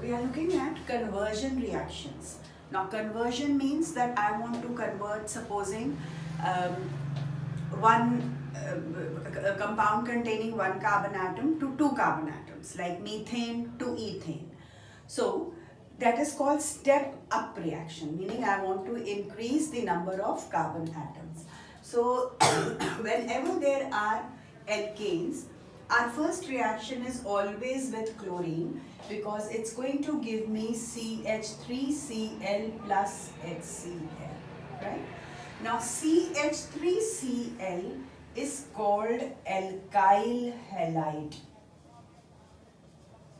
we are looking at conversion reactions. Now conversion means that I want to convert, supposing one a compound containing one carbon atom to two carbon atoms, like methane to ethane. So that is called step up reaction, meaning I want to increase the number of carbon atoms. So whenever there are alkanes, our first reaction is always with chlorine, because it's going to give me CH3Cl plus HCl, right? Now CH3Cl is called alkyl halide.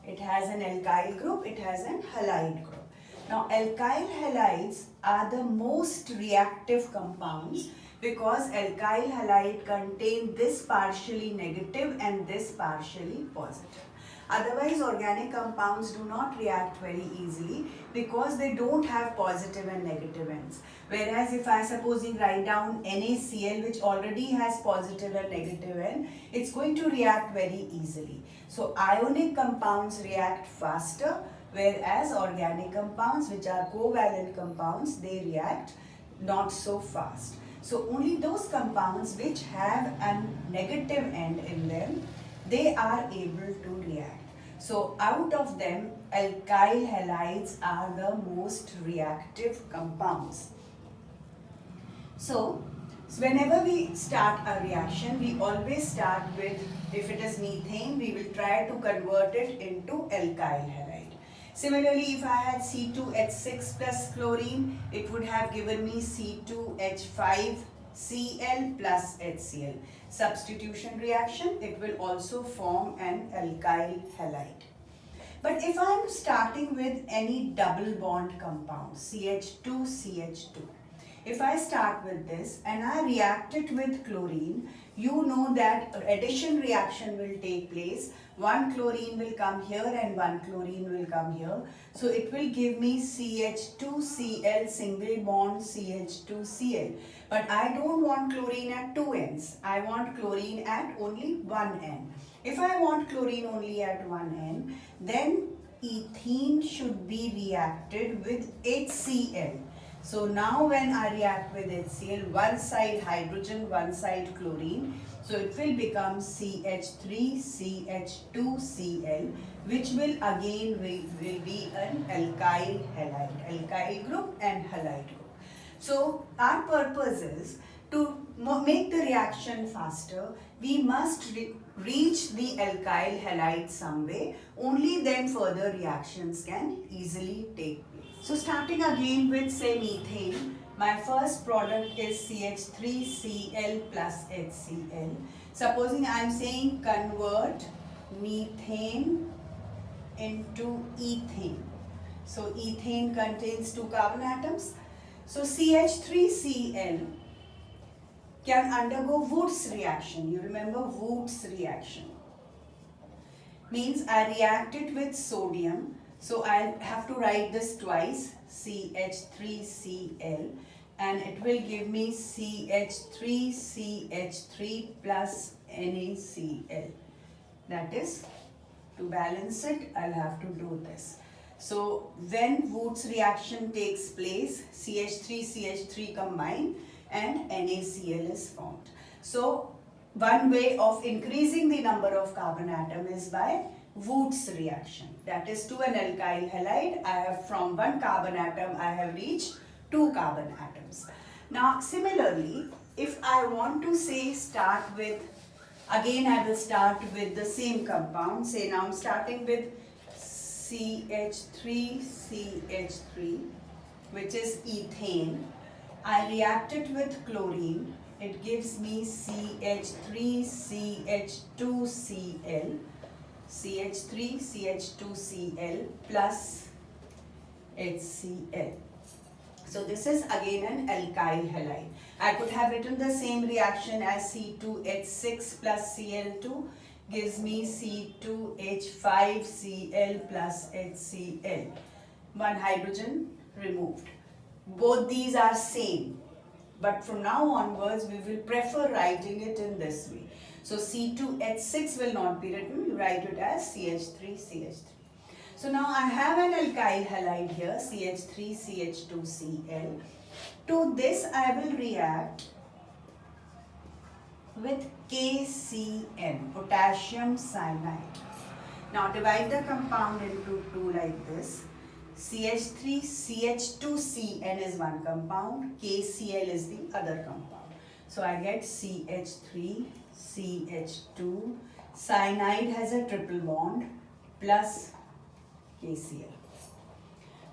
It has an alkyl group, it has an halide group. Now alkyl halides are the most reactive compounds, because alkyl halide contain this partially negative and this partially positive. Otherwise, organic compounds do not react very easily because they don't have positive and negative ends. Whereas if I supposing write down NaCl, which already has positive and negative end, it's going to react very easily. So ionic compounds react faster, whereas organic compounds, which are covalent compounds, they react not so fast. So only those compounds which have a negative end in them, they are able to react. So out of them, alkyl halides are the most reactive compounds. So whenever we start a reaction, we always start with, if it is methane, we will try to convert it into alkyl halide. Similarly, if I had C2H6 plus chlorine, it would have given me C2H5Cl plus HCl. Substitution reaction, it will also form an alkyl halide. But if I am starting with any double bond compound, CH2CH2, if I start with this and I react it with chlorine, you know that addition reaction will take place. One chlorine will come here and one chlorine will come here. So it will give me CH2Cl single bond CH2Cl. But I don't want chlorine at two ends. I want chlorine at only one end. If I want chlorine only at one end, then ethene should be reacted with HCl. So now when I react with HCl, one side hydrogen, one side chlorine, so it will become CH3CH2Cl, which will again will be an alkyl halide, alkyl group and halide group. So our purpose is to make the reaction faster. We must reach the alkyl halide some way. Only then further reactions can easily take place. So starting again with, say, methane, my first product is CH3Cl plus HCl. Supposing I am saying convert methane into ethane. So ethane contains two carbon atoms. So CH3Cl can undergo Wurtz reaction. You remember Wurtz reaction. Means I react it with sodium. So I have to write this twice, CH3Cl, and it will give me CH3CH3 plus NaCl. That is, to balance it, I'll have to do this. So when Wurtz reaction takes place, CH3CH3 combine and NaCl is formed. So one way of increasing the number of carbon atom is by Wurtz reaction. That is, to an alkyl halide, I have from one carbon atom, I have reached two carbon atoms. Now similarly, if I want to say start with, again I will start with the same compound. Say now I'm starting with CH3CH3, which is ethane. I react it with chlorine. It gives me CH3CH2Cl, CH3CH2Cl plus HCl. So this is again an alkyl halide. I could have written the same reaction as C2H6 plus Cl2 gives me C2H5Cl plus HCl. One hydrogen removed. Both these are same, but from now onwards we will prefer writing it in this way. So C2H6 will not be written, you write it as CH3CH3. So now I have an alkyl halide here, CH3CH2Cl. To this I will react with KCN, potassium cyanide. Now divide the compound into two like this. CH3CH2Cn is one compound, KCl is the other compound. So I get CH3CH2, cyanide has a triple bond plus KCl.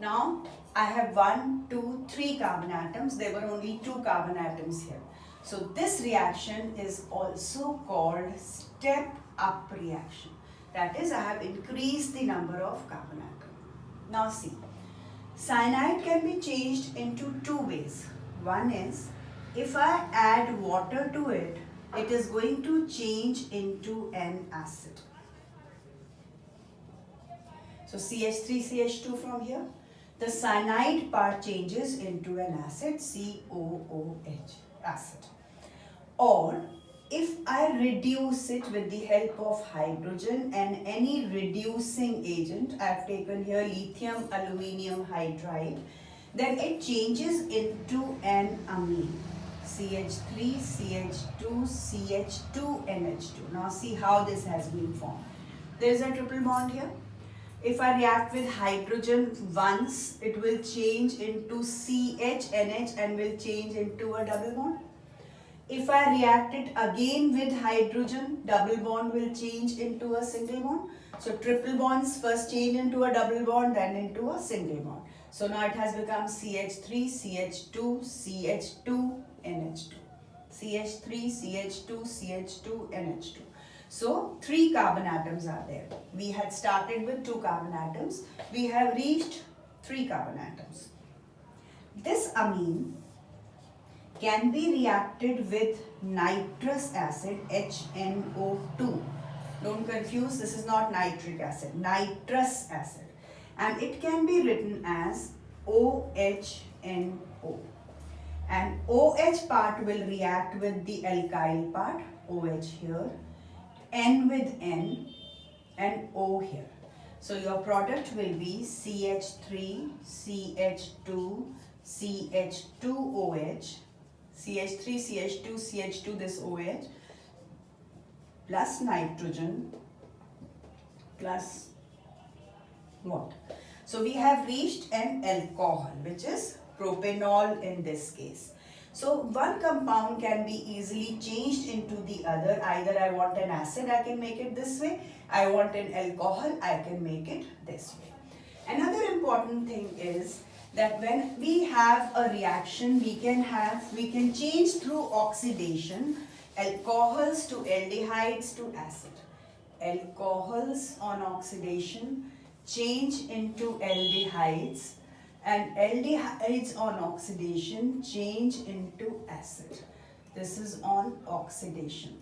Now I have 1, 2, 3 carbon atoms. There were only 2 carbon atoms here. So this reaction is also called step up reaction. That is, I have increased the number of carbon atoms. Now see, cyanide can be changed into 2 ways. One is, if I add water to it, it is going to change into an acid. So CH3CH2 from here, the cyanide part changes into an acid, COOH, acid. Or if I reduce it with the help of hydrogen and any reducing agent, I have taken here lithium aluminium hydride, then it changes into an amine, CH3CH2CH2NH2. Now see how this has been formed. There is a triple bond here. If I react with hydrogen once, it will change into CHNH and will change into a double bond. If I react it again with hydrogen, double bond will change into a single bond. So triple bonds first change into a double bond, then into a single bond. So now it has become CH3CH2CH2NH2. CH3CH2CH2NH2. So 3 carbon atoms are there. We had started with 2 carbon atoms. We have reached 3 carbon atoms. This amine can be reacted with nitrous acid, HNO2. Don't confuse, this is not nitric acid, nitrous acid. And it can be written as OHNO. And OH part will react with the alkyl part, OH here, N with N and O here. So your product will be CH3, CH2, CH2OH, CH3, CH2, CH2, this OH, plus nitrogen, plus water. So we have reached an alcohol, which is propanol in this case. So one compound can be easily changed into the other. Either I want an acid, I can make it this way. I want an alcohol, I can make it this way. Another important thing is that when we have a reaction, we can change through oxidation alcohols to aldehydes to acid. Alcohols on oxidation change into aldehydes, and aldehydes on oxidation change into acid. This is on oxidation.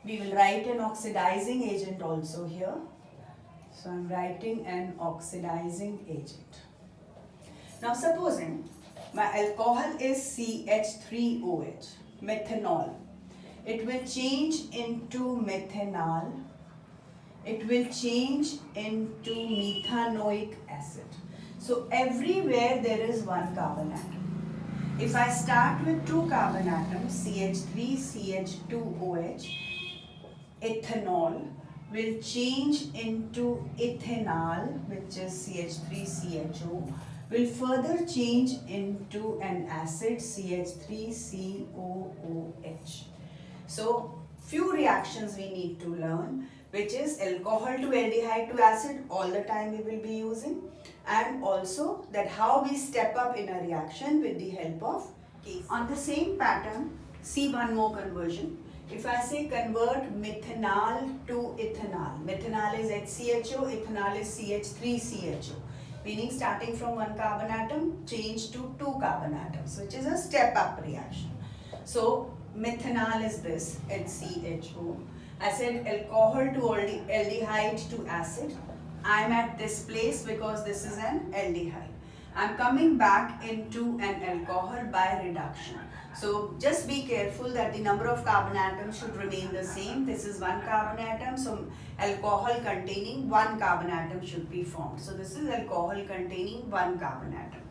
We will write an oxidizing agent also here. So I am writing an oxidizing agent. Now supposing my alcohol is CH3OH, methanol. It will change into methanol. It will change into methanoic acid. So everywhere there is one carbon atom. If I start with 2 carbon atoms, CH3, CH2OH, ethanol will change into ethanol, which is CH3CHO, will further change into an acid, CH3COOH. So few reactions we need to learn, which is alcohol to aldehyde to acid, all the time we will be using, and also that how we step up in a reaction with the help of case. On the same pattern, see one more conversion. If I say convert methanol to ethanol, methanol is HCHO, ethanol is CH3CHO, meaning starting from 1 carbon atom, change to 2 carbon atoms, which is a step up reaction. So methanol is this, HCHO. I said alcohol to aldehyde to acid. I am at this place because this is an aldehyde. I am coming back into an alcohol by reduction. So just be careful that the number of carbon atoms should remain the same. This is one carbon atom, so alcohol containing one carbon atom should be formed. So this is alcohol containing one carbon atom.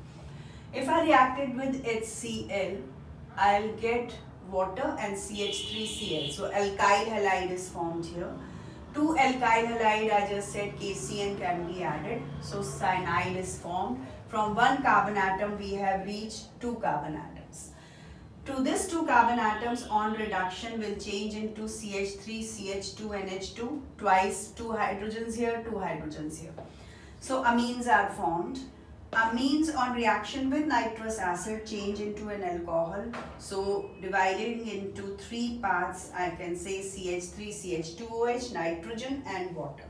If I reacted with HCl, I'll get water and CH3Cl. So alkyl halide is formed here. To alkyl halide, I just said KCN can be added. So cyanide is formed. From one carbon atom, we have reached two carbon atoms. To this two carbon atoms on reduction will change into CH3, CH2, NH2. Twice two hydrogens here, two hydrogens here. So amines are formed. Amines on reaction with nitrous acid change into an alcohol. So dividing into three parts, I can say CH3, CH2OH, nitrogen and water.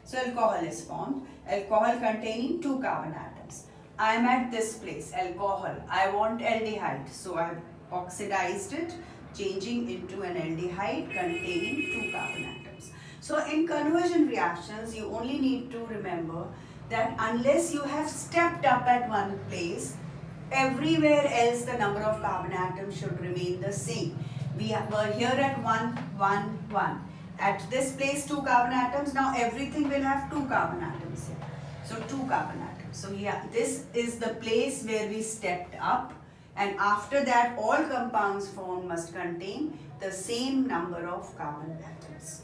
So alcohol is formed. Alcohol containing two carbon atoms. I am at this place, alcohol. I want aldehyde. So I have oxidized it, changing into an aldehyde containing two carbon atoms. So in conversion reactions, you only need to remember that unless you have stepped up at one place, everywhere else the number of carbon atoms should remain the same. We were here at 1, 1, 1. At this place 2 carbon atoms, now everything will have 2 carbon atoms here. So 2 carbon atoms. So yeah, this is the place where we stepped up, and after that all compounds formed must contain the same number of carbon atoms.